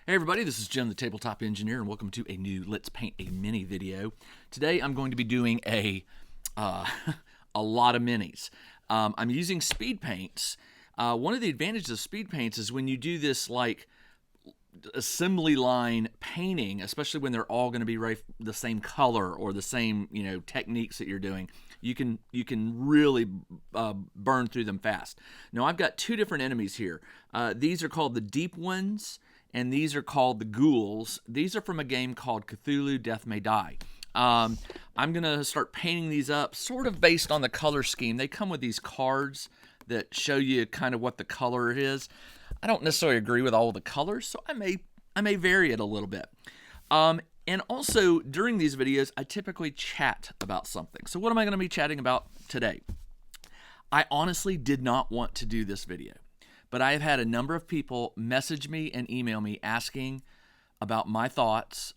Hey everybody, this is Jim the Tabletop Engineer, and welcome to a new Let's Paint a Mini video. Today I'm going to be doing a lot of minis. I'm using speed paints. One of the advantages of speed paints is when you do this like assembly line painting, especially when they're all going to be the same color or the same techniques that you're doing, you can really burn through them fast. Now I've got two different enemies here. These are called the deep ones, and these are called the Ghouls. These are from a game called Cthulhu, Death May Die. I'm going to start painting these up sort of based on the color scheme. They come with these cards that show you kind of what the color is. I don't necessarily agree with all of the colors, so I may vary it a little bit. And also, during these videos, I typically chat about something. So what am I going to be chatting about today? I honestly did not want to do this video, but I have had a number of people message me and email me asking about my thoughts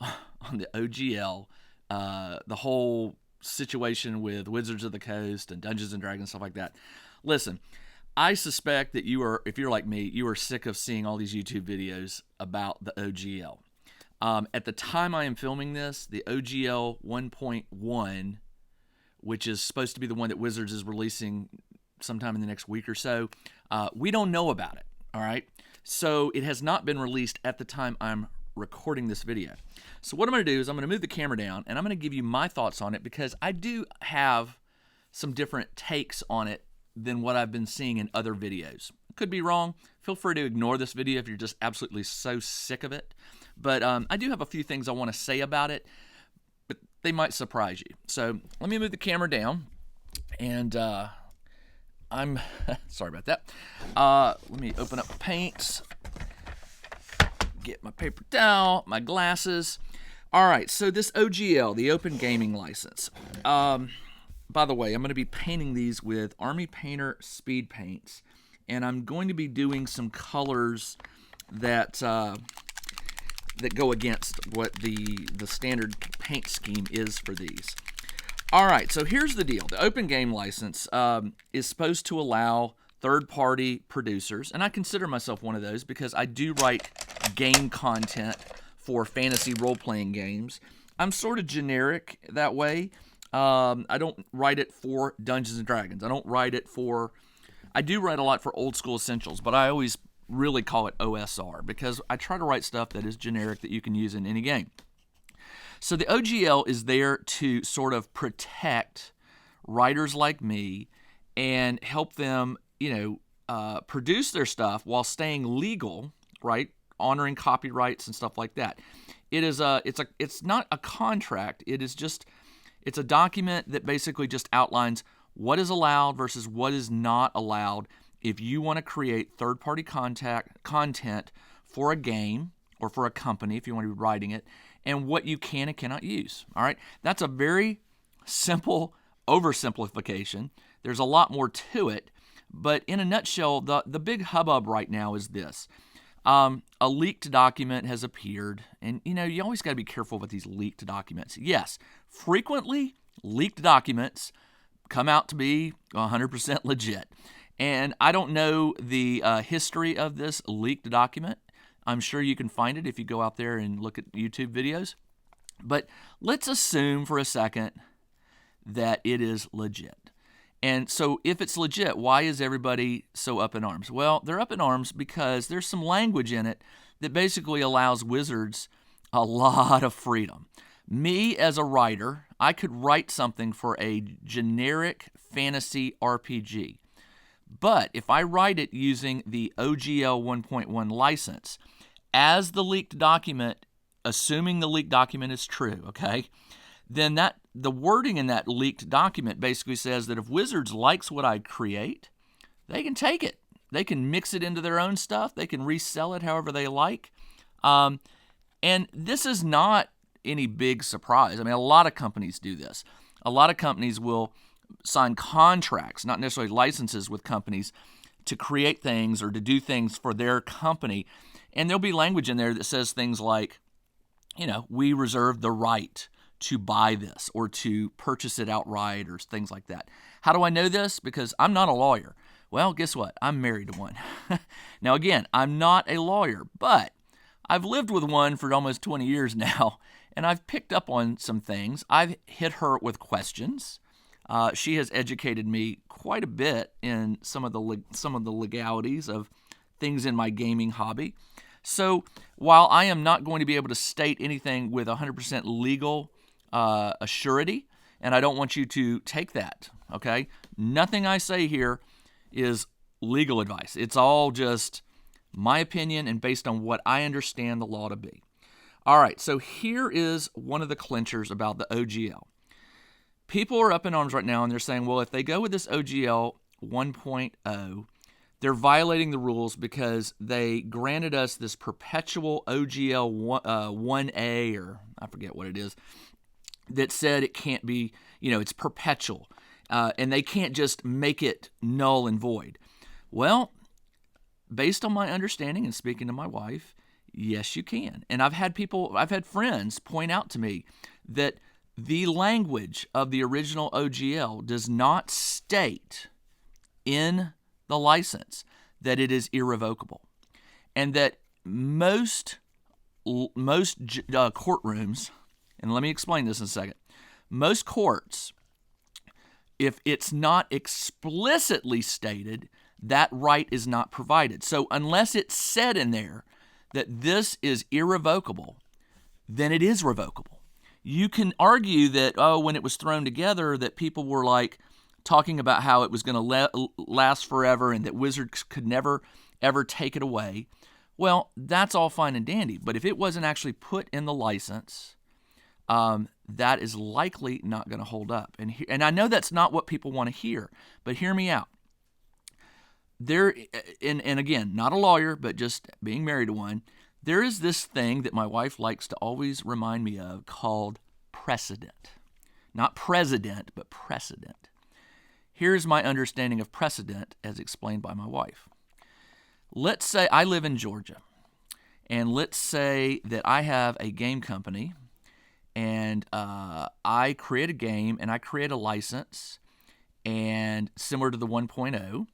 on the OGL, the whole situation with Wizards of the Coast and Dungeons and Dragons, stuff like that. Listen, I suspect that if you're like me, you are sick of seeing all these YouTube videos about the OGL. At the time I am filming this, the OGL 1.1, which is supposed to be the one that Wizards is releasing sometime in the next week or so, we don't know about it, all right? So it has not been released at the time I'm recording this video. So what I'm going to do is I'm going to move the camera down, and I'm going to give you my thoughts on it because I do have some different takes on it than what I've been seeing in other videos. Could be wrong. Feel free to ignore this video if you're just absolutely so sick of it. But I do have a few things I want to say about it, but they might surprise you. So let me move the camera down, and I'm sorry about that. Let me open up paints, get my paper towel, my glasses. All right, so this OGL, the Open Gaming License. By the way, I'm going to be painting these with Army Painter speed paints, and I'm going to be doing some colors that go against what the standard paint scheme is for these. All right, so here's the deal. The Open Game License is supposed to allow third-party producers, and I consider myself one of those because I do write game content for fantasy role-playing games. I'm sort of generic that way. I don't write it for Dungeons and Dragons. I do write a lot for Old School Essentials, but I always really call it OSR because I try to write stuff that is generic that you can use in any game. So the OGL is there to sort of protect writers like me and help them, produce their stuff while staying legal, right? Honoring copyrights and stuff like that. It's not a contract. It's a document that basically just outlines what is allowed versus what is not allowed if you want to create third-party content for a game or for a company, if you want to be writing it, and what you can and cannot use. All right? That's a very simple oversimplification. There's a lot more to it, but in a nutshell, the big hubbub right now is this. A leaked document has appeared, and you always got to be careful with these leaked documents. Yes, frequently leaked documents come out to be 100% legit. And I don't know the history of this leaked document. I'm sure you can find it if you go out there and look at YouTube videos. But let's assume for a second that it is legit. And so if it's legit, why is everybody so up in arms? Well, they're up in arms because there's some language in it that basically allows Wizards a lot of freedom. Me as a writer, I could write something for a generic fantasy RPG. But if I write it using the OGL 1.1 license, as the leaked document, assuming the leaked document is true, okay, then the wording in that leaked document basically says that if Wizards likes what I create, they can take it. They can mix it into their own stuff. They can resell it however they like. And this is not any big surprise. I mean, a lot of companies do this. A lot of companies will sign contracts, not necessarily licenses, with companies to create things or to do things for their company. And there'll be language in there that says things like, we reserve the right to buy this or to purchase it outright or things like that. How do I know this? Because I'm not a lawyer. Well, guess what? I'm married to one. Now, again, I'm not a lawyer, but I've lived with one for almost 20 years now, and I've picked up on some things. I've hit her with questions. She has educated me quite a bit in some of the legalities of things in my gaming hobby. So while I am not going to be able to state anything with 100% legal assurity, and I don't want you to take that, okay? Nothing I say here is legal advice. It's all just my opinion and based on what I understand the law to be. All right, so here is one of the clinchers about the OGL. People are up in arms right now, and they're saying, well, if they go with this OGL 1.0, they're violating the rules because they granted us this perpetual OGL 1A, or I forget what it is, that said it can't be, it's perpetual, and they can't just make it null and void. Well, based on my understanding and speaking to my wife, yes, you can. And I've had friends point out to me that the language of the original OGL does not state in the license that it is irrevocable, and that most courtrooms, and let me explain this in a second, most courts, if it's not explicitly stated, that right is not provided. So unless it's said in there that this is irrevocable, then it is revocable. You can argue that, when it was thrown together, that people were like talking about how it was going to last forever and that wizards could never, ever take it away. Well, that's all fine and dandy. But if it wasn't actually put in the license, that is likely not going to hold up. And I know that's not what people want to hear, but hear me out. And again, not a lawyer, but just being married to one, there is this thing that my wife likes to always remind me of called precedent. Not president, but precedent. Here's my understanding of precedent as explained by my wife. Let's say I live in Georgia, and let's say that I have a game company, and I create a game, and I create a license, and similar to the 1.0,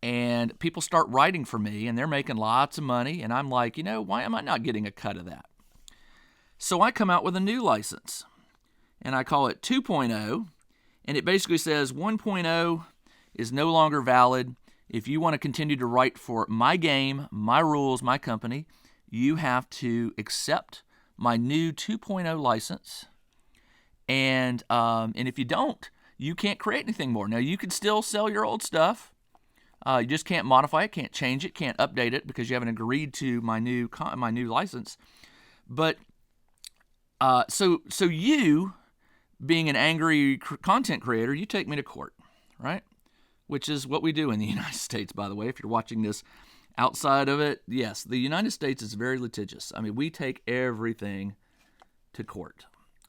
and people start writing for me, and they're making lots of money, and I'm like, why am I not getting a cut of that? So I come out with a new license, and I call it 2.0, and it basically says 1.0 is no longer valid. If you want to continue to write for my game, my rules, my company, you have to accept my new 2.0 license, and if you don't, you can't create anything more. Now, you can still sell your old stuff. You just can't modify it, can't change it, can't update it because you haven't agreed to my new license. But so you, being an angry content creator, you take me to court, right? Which is what we do in the United States, by the way. If you're watching this outside of it, yes, the United States is very litigious. I mean, we take everything to court,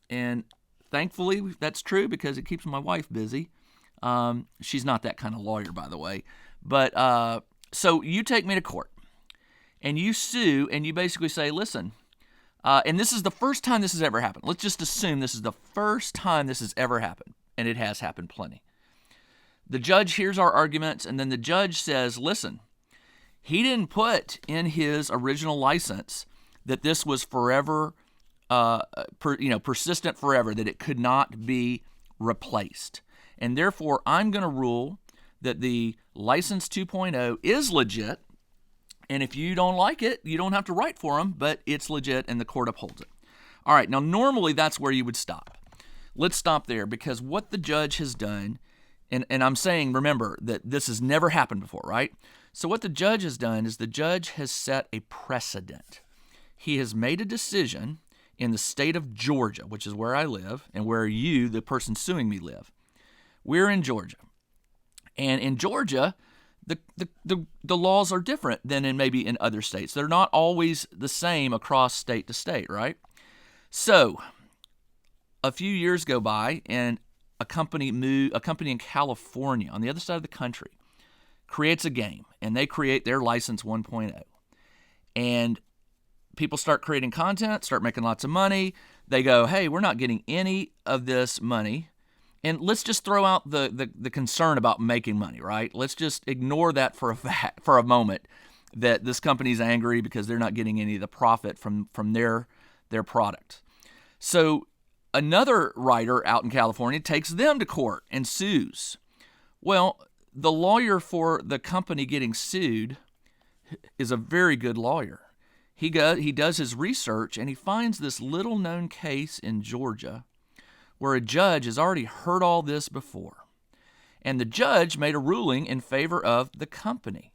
and thankfully that's true because it keeps my wife busy. She's not that kind of lawyer, by the way. But so you take me to court, and you sue, and you basically say, listen, and this is the first time this has ever happened. Let's just assume this is the first time this has ever happened, and it has happened plenty. The judge hears our arguments, and then the judge says, listen, he didn't put in his original license that this was forever, persistent forever, that it could not be replaced. And therefore, I'm going to rule that the license 2.0 is legit, and if you don't like it, you don't have to write for them, but it's legit and the court upholds it. All right, now normally that's where you would stop. Let's stop there because what the judge has done, and I'm saying, remember, that this has never happened before, right? So what the judge has done is the judge has set a precedent. He has made a decision in the state of Georgia, which is where I live and where you, the person suing me, live. We're in Georgia. And in Georgia, the laws are different than in other states. They're not always the same across state to state, right? So a few years go by, and a company in California, on the other side of the country, creates a game, and they create their license 1.0. And people start creating content, start making lots of money. They go, hey, we're not getting any of this money. And let's just throw out the concern about making money, right? Let's just ignore that for a moment that this company's angry because they're not getting any of the profit from their product. So another writer out in California takes them to court and sues. Well, the lawyer for the company getting sued is a very good lawyer. He does his research, and he finds this little-known case in Georgia where a judge has already heard all this before. And the judge made a ruling in favor of the company.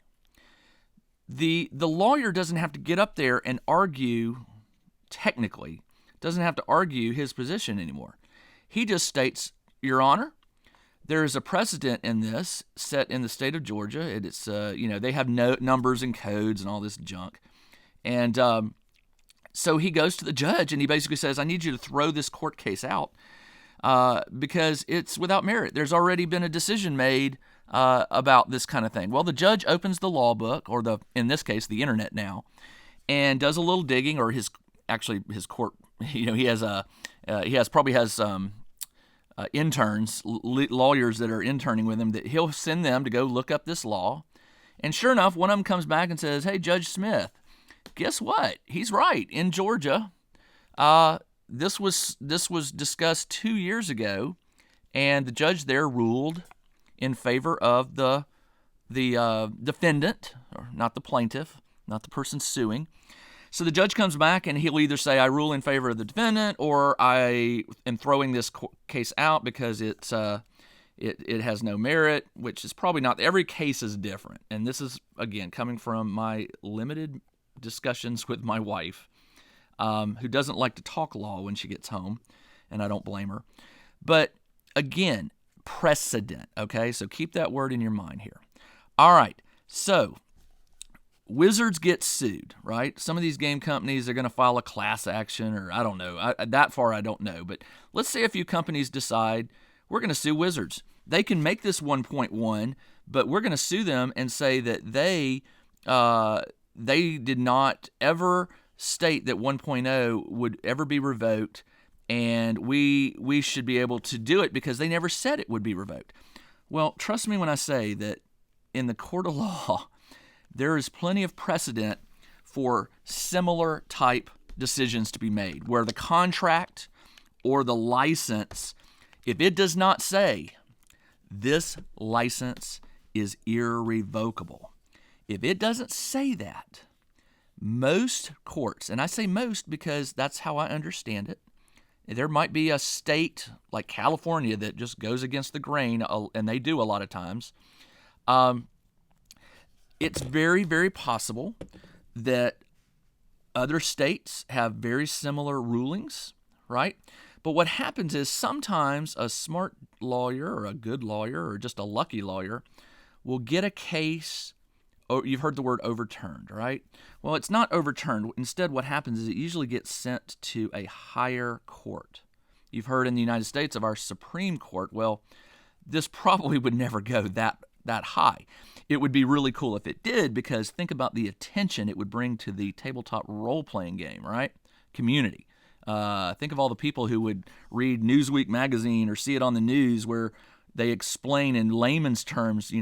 The lawyer doesn't have to get up there and argue, technically, doesn't have to argue his position anymore. He just states, Your Honor, there is a precedent in this set in the state of Georgia. It's they have numbers and codes and all this junk. And so he goes to the judge and he basically says, I need you to throw this court case out because it's without merit. There's already been a decision made about this kind of thing. Well, the judge opens the law book, or in this case, the internet now, and does a little digging, or his court. He probably has interns, lawyers that are interning with him, that he'll send them to go look up this law. And sure enough, one of them comes back and says, hey, Judge Smith, guess what? He's right. In Georgia, this was discussed 2 years ago, and the judge there ruled in favor of the defendant, or not the plaintiff, not the person suing. So the judge comes back and he'll either say, I rule in favor of the defendant, or I am throwing this case out because it has no merit, which is probably not. Every case is different. And this is, again, coming from my limited discussions with my wife, who doesn't like to talk law when she gets home, and I don't blame her. But again, precedent, okay? So keep that word in your mind here. All right, so Wizards gets sued, right? Some of these game companies are going to file a class action, or I don't know. That far I don't know. But let's say a few companies decide, we're going to sue Wizards. They can make this 1.1, but we're going to sue them and say that they did not ever state that 1.0 would ever be revoked, and we should be able to do it because they never said it would be revoked. Well, trust me when I say that in the court of law, there is plenty of precedent for similar type decisions to be made, where the contract or the license, if it does not say this license is irrevocable, if it doesn't say that, most courts, and I say most because that's how I understand it, there might be a state like California that just goes against the grain, and they do a lot of times. It's very, very possible that other states have very similar rulings, right? But what happens is sometimes a smart lawyer or a good lawyer or just a lucky lawyer will get a case. Oh, you've heard the word overturned, right? Well, it's not overturned. Instead, what happens is it usually gets sent to a higher court. You've heard in the United States of our Supreme Court. Well, this probably would never go that high. It would be really cool if it did, because think about the attention it would bring to the tabletop role-playing game, right? Community. Think of all the people who would read Newsweek magazine or see it on the news where they explain in layman's terms,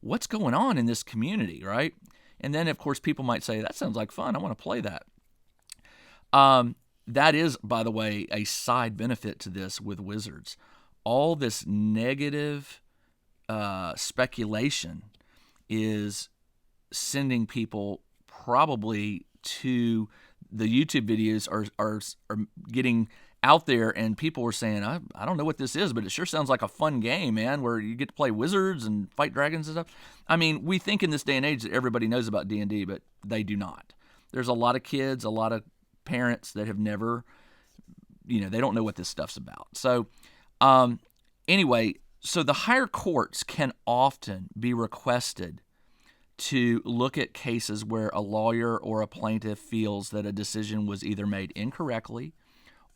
what's going on in this community, right? And then, of course, people might say, that sounds like fun. I want to play that. That is, by the way, a side benefit to this with Wizards. All this negative speculation is sending people probably to the YouTube videos are getting out there, and people were saying, I don't know what this is, but it sure sounds like a fun game, man, where you get to play wizards and fight dragons and stuff. I mean, we think in this day and age that everybody knows about D&D, but they do not. There's a lot of kids, a lot of parents that have never, they don't know what this stuff's about. So anyway, so the higher courts can often be requested to look at cases where a lawyer or a plaintiff feels that a decision was either made incorrectly,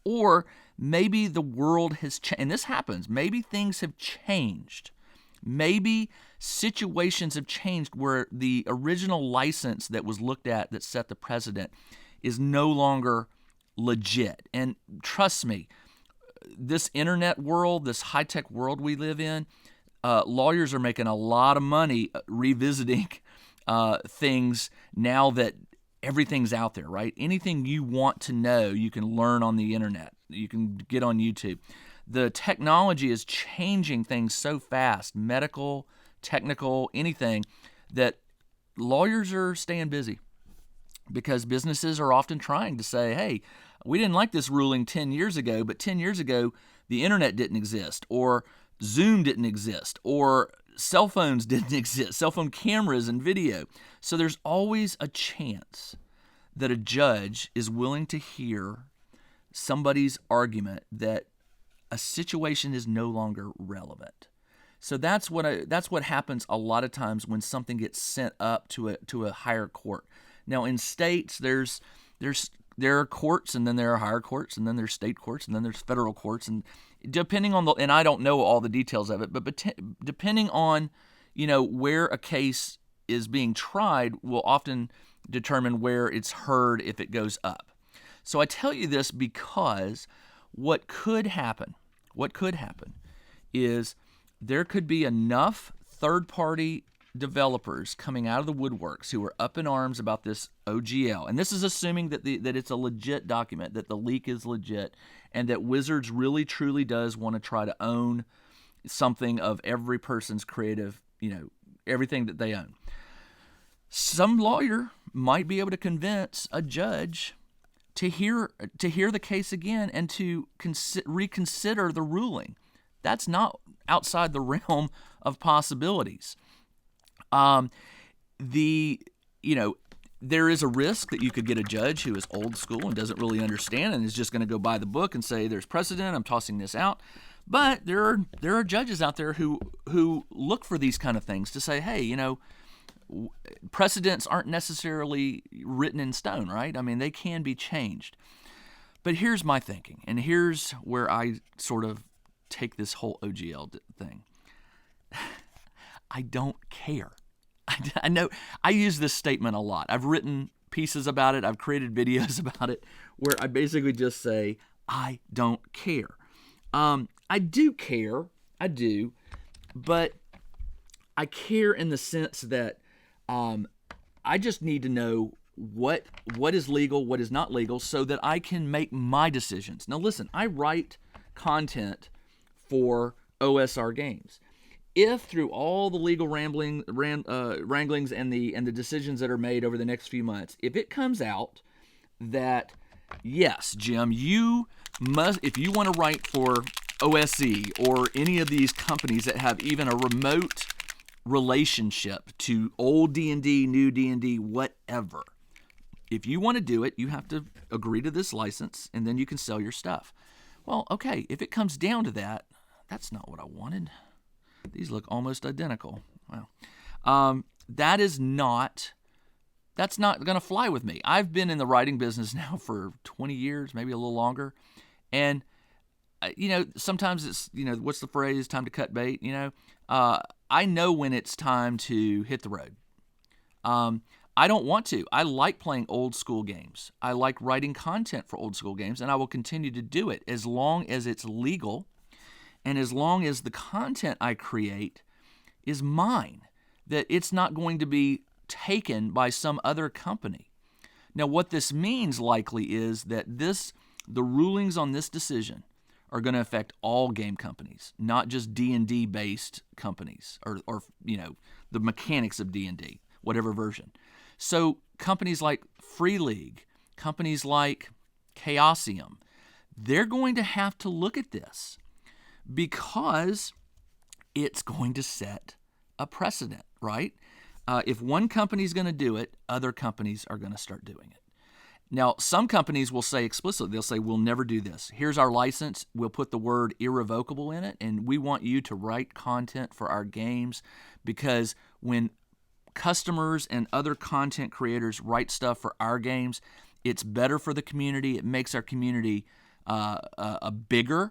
or maybe the world has changed. And this happens. Maybe things have changed. Maybe situations have changed where the original license that was looked at that set the precedent is no longer legit. And trust me, this internet world, this high-tech world we live in, lawyers are making a lot of money revisiting things now that everything's out there, right? Anything you want to know, you can learn on the internet. You can get on YouTube. The technology is changing things so fast, medical, technical, anything, that lawyers are staying busy because businesses are often trying to say, hey, we didn't like this ruling 10 years ago, but 10 years ago, the internet didn't exist, or Zoom didn't exist, or cell phones didn't exist, cell phone cameras and video. So there's always a chance that a judge is willing to hear somebody's argument that a situation is no longer relevant. So that's what happens a lot of times when something gets sent up to a higher court. Now in states, there are courts, and then there are higher courts, and then there's state courts, and then there's federal courts, and depending on and I don't know all the details of it, but depending on where a case is being tried will often determine where it's heard if it goes up. So I tell you this because what could happen is there could be enough third-party developers coming out of the woodworks who are up in arms about this OGL, and this is assuming that it's a legit document, that the leak is legit, and that Wizards really truly does want to try to own something of every person's creative, everything that they own. Some lawyer might be able to convince a judge to hear the case again and to reconsider the ruling. That's not outside the realm of possibilities. There is a risk that you could get a judge who is old school and doesn't really understand and is just going to go by the book and say, there's precedent, I'm tossing this out. But there are judges out there who look for these kind of things to say, hey, precedents aren't necessarily written in stone, right? I mean, they can be changed. But here's my thinking, and here's where I sort of take this whole OGL thing. I don't care. I know I use this statement a lot. I've written pieces about it. I've created videos about it where I basically just say, I don't care. I do care. I do. But I care in the sense that I just need to know what is legal, what is not legal, so that I can make my decisions. Now listen, I write content for OSR Games. If through all the legal wranglings and the decisions that are made over the next few months, if it comes out that, yes, Jim, you must, if you want to write for OSE or any of these companies that have even a remote relationship to old D&D, new D&D, whatever, if you want to do it, you have to agree to this license, and then you can sell your stuff. Well, okay, if it comes down to that, that's not what I wanted. These look almost identical. Wow. That's not going to fly with me. I've been in the writing business now for 20 years, maybe a little longer. And, sometimes it's, what's the phrase, time to cut bait, I know when it's time to hit the road. I don't want to. I like playing old school games. I like writing content for old school games, and I will continue to do it as long as it's legal and as long as the content I create is mine, that it's not going to be taken by some other company. Now, what this means likely is that the rulings on this decision are going to affect all game companies, not just D&D based companies or the mechanics of D&D, whatever version. So companies like Free League, companies like Chaosium, they're going to have to look at this because it's going to set a precedent, right? If one company is going to do it, other companies are going to start doing it. Now, some companies will say explicitly, they'll say, we'll never do this. Here's our license. We'll put the word irrevocable in it, and we want you to write content for our games, because when customers and other content creators write stuff for our games, it's better for the community. It makes our community bigger.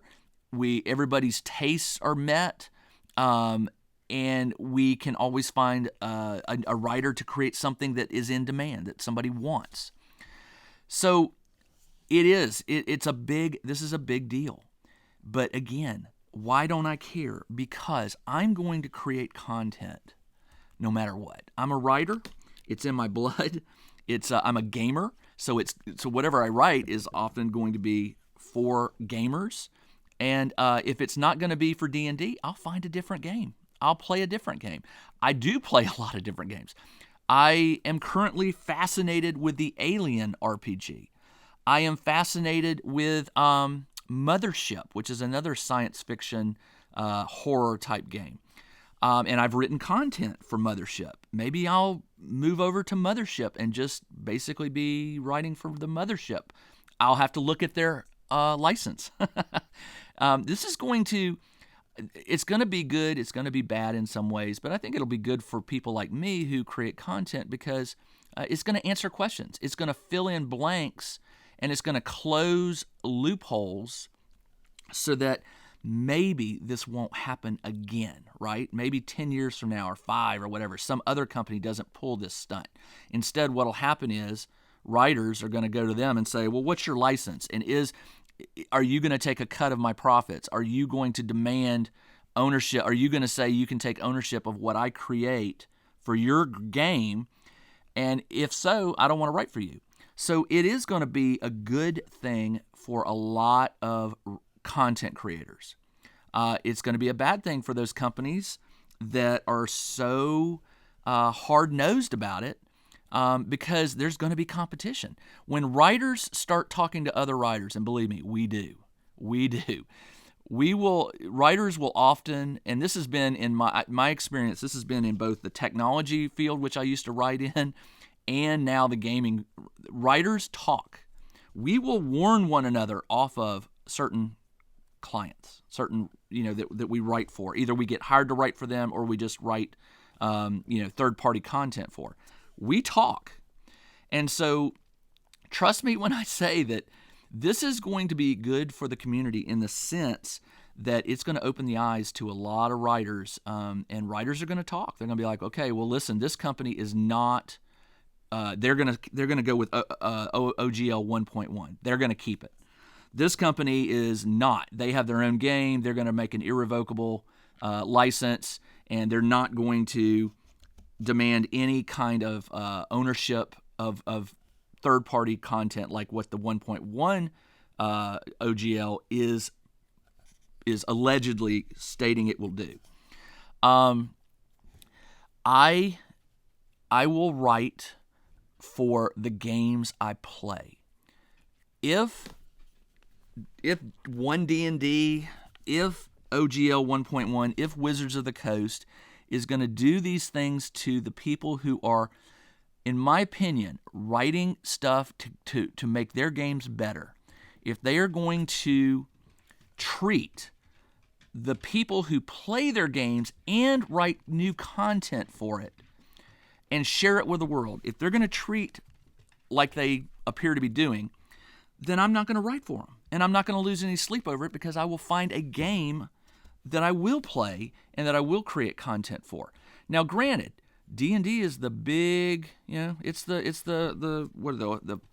Everybody's tastes are met, and we can always find a writer to create something that is in demand, that somebody wants. So this is a big deal. But again, why don't I care? Because I'm going to create content no matter what. I'm a writer. It's in my blood. It's I'm a gamer, so whatever I write is often going to be for gamers. And if it's not going to be for D&D, I'll find a different game. I'll play a different game. I do play a lot of different games. I am currently fascinated with the Alien RPG. I am fascinated with Mothership, which is another science fiction horror type game. And I've written content for Mothership. Maybe I'll move over to Mothership and just basically be writing for the Mothership. I'll have to look at their license. It's going to be good. It's going to be bad in some ways, but I think it'll be good for people like me who create content because it's going to answer questions. It's going to fill in blanks, and it's going to close loopholes so that maybe this won't happen again, right? Maybe 10 years from now or 5 or whatever, some other company doesn't pull this stunt. Instead, what'll happen is writers are going to go to them and say, well, what's your license? And are you going to take a cut of my profits? Are you going to demand ownership? Are you going to say you can take ownership of what I create for your game? And if so, I don't want to write for you. So it is going to be a good thing for a lot of content creators. It's going to be a bad thing for those companies that are so hard-nosed about it because there's going to be competition. When writers start talking to other writers, and believe me, we do. Writers will often, and this has been in my experience, this has been in both the technology field, which I used to write in, and now the gaming. Writers talk. We will warn one another off of certain clients, certain, that we write for. Either we get hired to write for them or we just write, third-party content for. We talk. And so trust me when I say that this is going to be good for the community in the sense that it's going to open the eyes to a lot of writers, and writers are going to talk. They're going to be like, okay, well, listen, this company is not, they're going to go with OGL 1.1. They're going to keep it. This company is not. They have their own game. They're going to make an irrevocable license, and they're not going to demand any kind of ownership of third-party content like what the 1.1 OGL is allegedly stating it will do. I will write for the games I play. If 1D&D, if OGL 1.1, if Wizards of the Coast is going to do these things to the people who are, in my opinion, writing stuff to make their games better, if they are going to treat the people who play their games and write new content for it and share it with the world, if they're going to treat like they appear to be doing, then I'm not going to write for them. And I'm not going to lose any sleep over it because I will find a game that I will play and that I will create content for. Now, granted, D&D is the big, it's the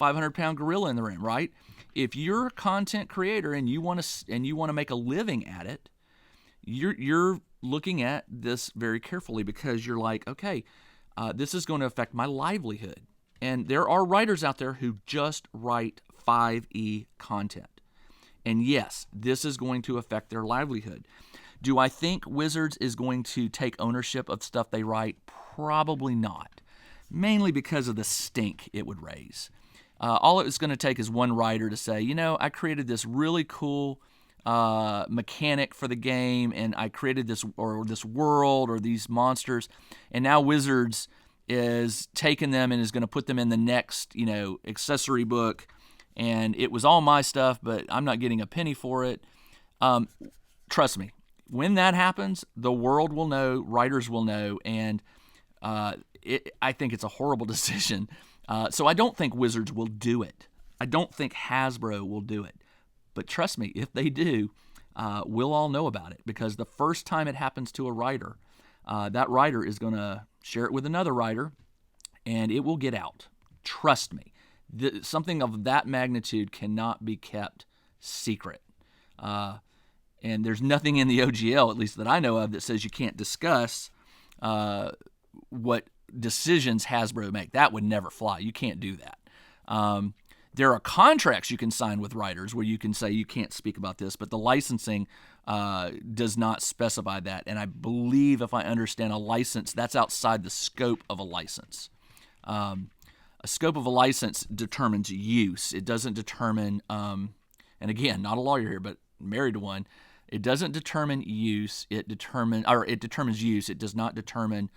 500-pound gorilla in the room, right? If you're a content creator and you want to make a living at it, you're looking at this very carefully because you're like, okay, this is going to affect my livelihood. And there are writers out there who just write 5e content. And yes, this is going to affect their livelihood. Do I think Wizards is going to take ownership of stuff they write? Probably not. Mainly because of the stink it would raise. All it's going to take is one writer to say, I created this really cool mechanic for the game, and I created this world or these monsters, and now Wizards is taking them and is going to put them in the next, accessory book, and it was all my stuff, but I'm not getting a penny for it. Trust me, when that happens, the world will know, writers will know, and I think it's a horrible decision. So I don't think Wizards will do it. I don't think Hasbro will do it. But trust me, if they do, we'll all know about it, because the first time it happens to a writer, that writer is going to share it with another writer, and it will get out. Trust me. Something of that magnitude cannot be kept secret. And there's nothing in the OGL, at least that I know of, that says you can't discuss what decisions Hasbro make. That would never fly. You can't do that. There are contracts you can sign with writers where you can say you can't speak about this, but the licensing does not specify that. And I believe, if I understand, a license, that's outside the scope of a license. A scope of a license determines use. It doesn't determine, and again, not a lawyer here, but married to one, it doesn't determine use. It determines use. It does not determine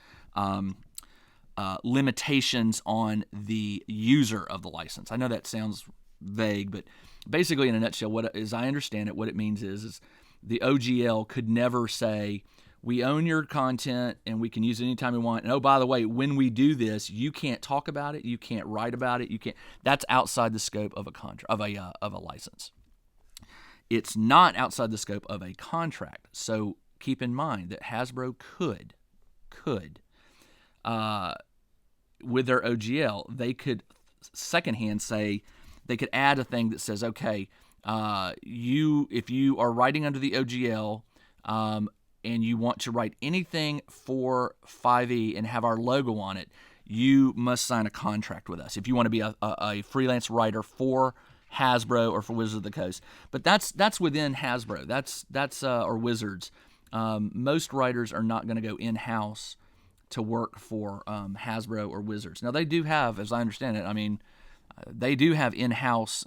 limitations on the user of the license. I know that sounds vague, but basically, in a nutshell, as I understand it, what it means is the OGL could never say, we own your content and we can use it anytime we want. And oh, by the way, when we do this, you can't talk about it, you can't write about it, you can't. That's outside the scope of a contract of a license. It's not outside the scope of a contract. So keep in mind that Hasbro could with their OGL, they could secondhand say, they could add a thing that says, okay, if you are writing under the OGL and you want to write anything for 5e and have our logo on it, you must sign a contract with us if you want to be a freelance writer for Hasbro or for Wizards of the Coast. But that's within Hasbro. That's or Wizards. Most writers are not going to go in-house to work for Hasbro or Wizards. Now, they do have, as I understand it, they do have in-house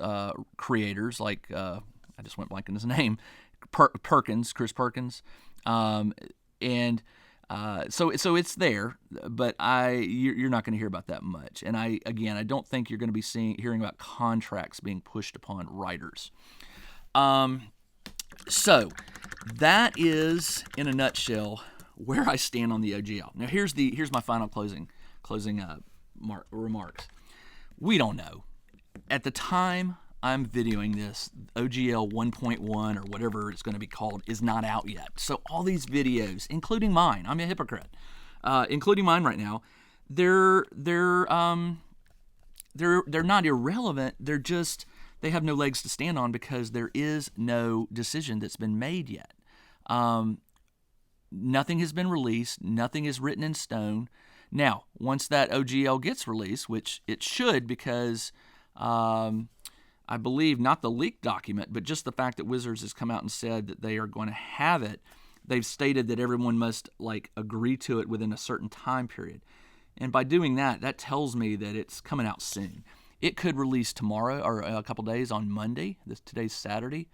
creators, like, I just went blank on his name, Chris Perkins. So it's there, but you're not going to hear about that much. And I don't think you're going to be hearing about contracts being pushed upon writers. So that is, in a nutshell, where I stand on the OGL. Now here's my final closing remarks. We don't know. At the time I'm videoing this, OGL 1.1 or whatever it's going to be called is not out yet. So all these videos, including mine, I'm a hypocrite, including mine right now, they're not irrelevant. They have no legs to stand on because there is no decision that's been made yet. Nothing has been released. Nothing is written in stone. Now, once that OGL gets released, which it should, because I believe not the leaked document, but just the fact that Wizards has come out and said that they are going to have it, they've stated that everyone must agree to it within a certain time period. And by doing that, that tells me that it's coming out soon. It could release tomorrow or a couple days on Monday. Today's Saturday.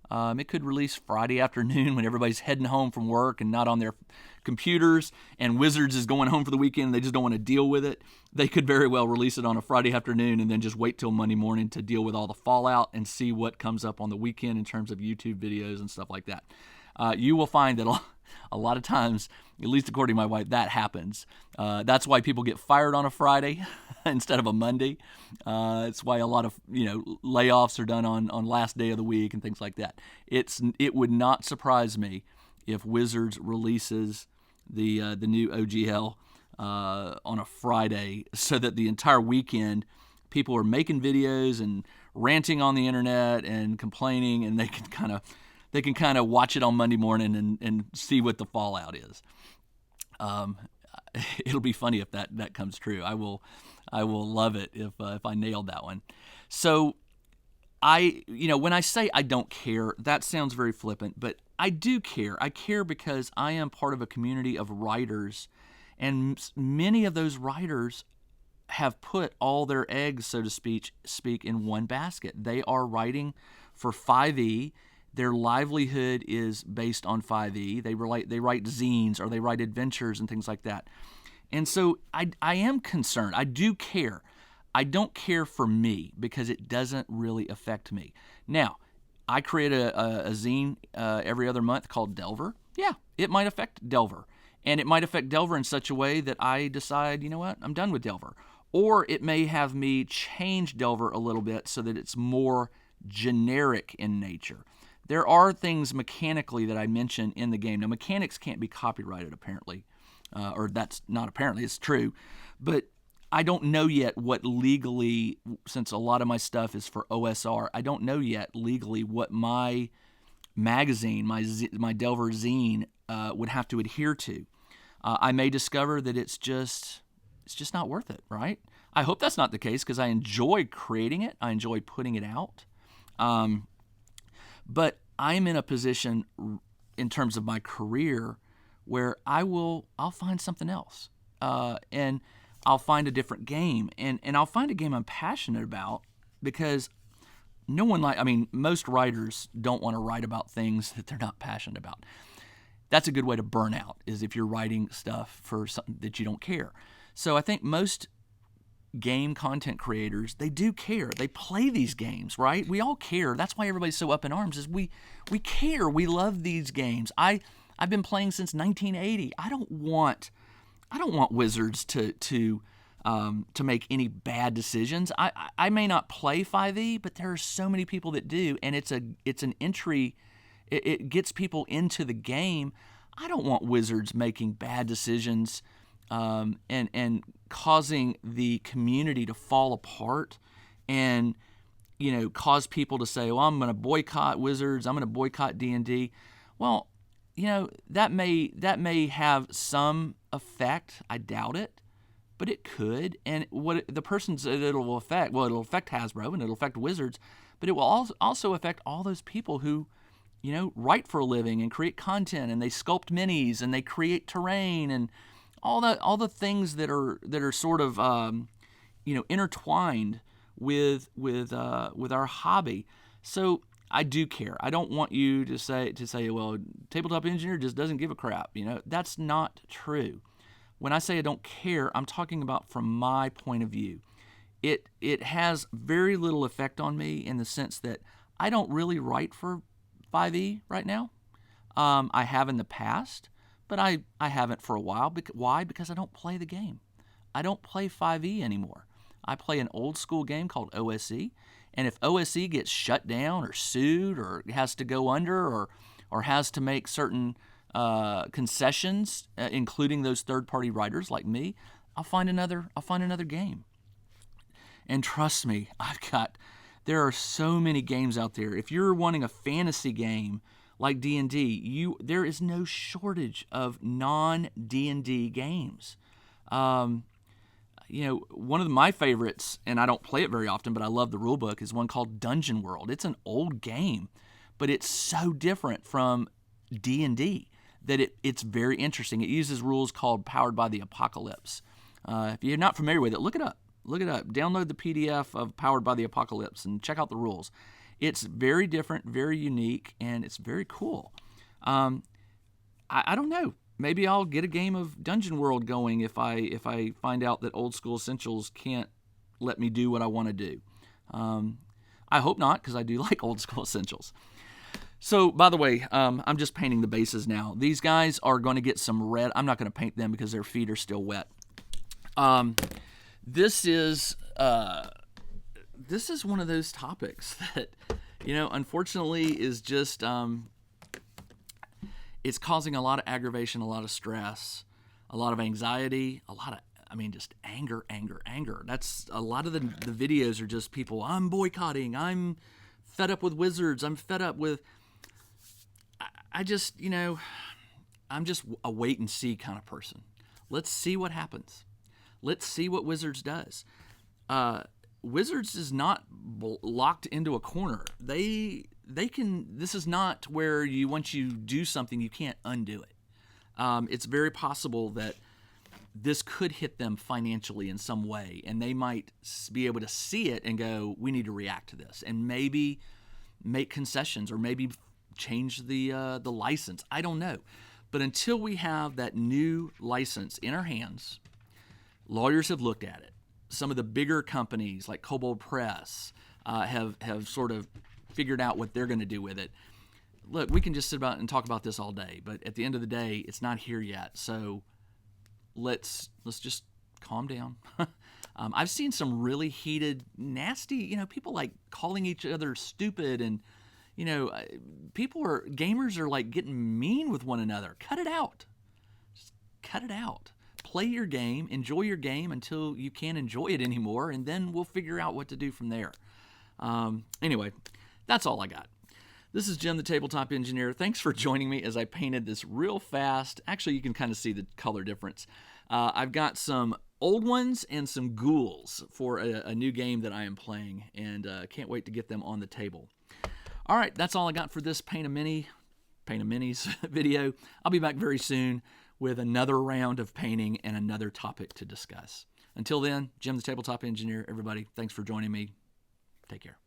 It could release Friday afternoon when everybody's heading home from work and not on their computers, and Wizards is going home for the weekend and they just don't want to deal with it. They could very well release it on a Friday afternoon and then just wait till Monday morning to deal with all the fallout and see what comes up on the weekend in terms of YouTube videos and stuff like that. You will find that a lot of times, at least according to my wife, that happens. That's why people get fired on a Friday instead of a Monday. It's why a lot of layoffs are done on last day of the week and things like that. It would not surprise me if Wizards releases the new OGL on a Friday, so that the entire weekend people are making videos and ranting on the internet and complaining, and they can kind of watch it on Monday morning and see what the fallout is. It'll be funny if that comes true. I will love it if I nailed that one. So when I say I don't care, that sounds very flippant, but I do care. I care because I am part of a community of writers, and many of those writers have put all their eggs, so to speak, in one basket. They are writing for 5e. Their livelihood is based on 5e. They write zines, or they write adventures and things like that. And so I am concerned. I do care. I don't care for me because it doesn't really affect me. Now, I create a zine every other month called Delver. Yeah, it might affect Delver. And it might affect Delver in such a way that I decide, you know what, I'm done with Delver. Or it may have me change Delver a little bit so that it's more generic in nature. There are things mechanically that I mention in the game. Now, mechanics can't be copyrighted, apparently. Or that's not apparently, it's true. But I don't know yet what legally, since a lot of my stuff is for OSR, I don't know yet legally what my magazine, my Delver zine, would have to adhere to. I may discover that it's just it's just not worth it, right? I hope that's not the case because I enjoy creating it. I enjoy putting it out. But I'm in a position in terms of my career where I'll find something else. And I'll find a different game. And I'll find a game I'm passionate about because most writers don't want to write about things that they're not passionate about. That's a good way to burn out, is if you're writing stuff for something that you don't care. So I think most game content creators, they do care. They play these games, right? We all care. That's why everybody's so up in arms, is we care. We love these games. I've been playing since 1980. I don't want Wizards to make any bad decisions. I may not play 5e, but there are so many people that do, and it's an entry. It gets people into the game. I don't want Wizards making bad decisions and causing the community to fall apart and cause people to say, well, I'm going to boycott Wizards, I'm going to boycott D&D. Well, that may have some effect. I doubt it, but it could. And what the persons that it'll affect Hasbro and it'll affect Wizards, but it will also affect all those people who write for a living and create content, and they sculpt minis and they create terrain and all the things that are sort of intertwined with our hobby. So I do care. I don't want you to say, well, Tabletop Engineer just doesn't give a crap. That's not true. When I say I don't care, I'm talking about from my point of view. It has very little effect on me in the sense that I don't really write for 5e right now. I have in the past, but I haven't for a while. Why? Because I don't play the game. I don't play 5e anymore. I play an old school game called OSE, and if OSE gets shut down or sued or has to go under or has to make certain concessions, including those third-party writers like me, I'll find another game. And trust me, there are so many games out there. If you're wanting a fantasy game like D&D, there is no shortage of non-D&D games. One of my favorites, and I don't play it very often, but I love the rule book, is one called Dungeon World. It's an old game, but it's so different from D&D that it's very interesting. It uses rules called Powered by the Apocalypse. If you're not familiar with it, look it up. Download the PDF of Powered by the Apocalypse and check out the rules. It's very different, very unique, and it's very cool. I don't know. Maybe I'll get a game of Dungeon World going if I find out that Old School Essentials can't let me do what I want to do. I hope not, because I do like Old School Essentials. So, by the way, I'm just painting the bases now. These guys are going to get some red. I'm not going to paint them because their feet are still wet. This is one of those topics that, unfortunately is just, it's causing a lot of aggravation, a lot of stress, a lot of anxiety, just anger. That's a lot of the videos are just people, I'm boycotting, I'm fed up with Wizards, I'm fed up with, I'm just a wait and see kind of person. Let's see what happens. Let's see what Wizards does. Wizards is not locked into a corner. They can. This is not where once you do something, you can't undo it. It's very possible that this could hit them financially in some way, and they might be able to see it and go, "We need to react to this," and maybe make concessions or maybe change the license. I don't know, but until we have that new license in our hands, lawyers have looked at it. Some of the bigger companies like Kobold Press have sort of figured out what they're going to do with it. Look, we can just sit about and talk about this all day, but at the end of the day, it's not here yet. So let's just calm down. I've seen some really heated, nasty, people like calling each other stupid, and gamers are like getting mean with one another. Cut it out. Just cut it out. Play your game, enjoy your game until you can't enjoy it anymore, and then we'll figure out what to do from there. Anyway, that's all I got. This is Jim, the Tabletop Engineer. Thanks for joining me as I painted this real fast. Actually, you can kind of see the color difference. I've got some old ones and some ghouls for a new game that I am playing, and can't wait to get them on the table. All right, that's all I got for this Paint a Minis video. I'll be back very soon with another round of painting and another topic to discuss. Until then, Jim the Tabletop Engineer, everybody, thanks for joining me. Take care.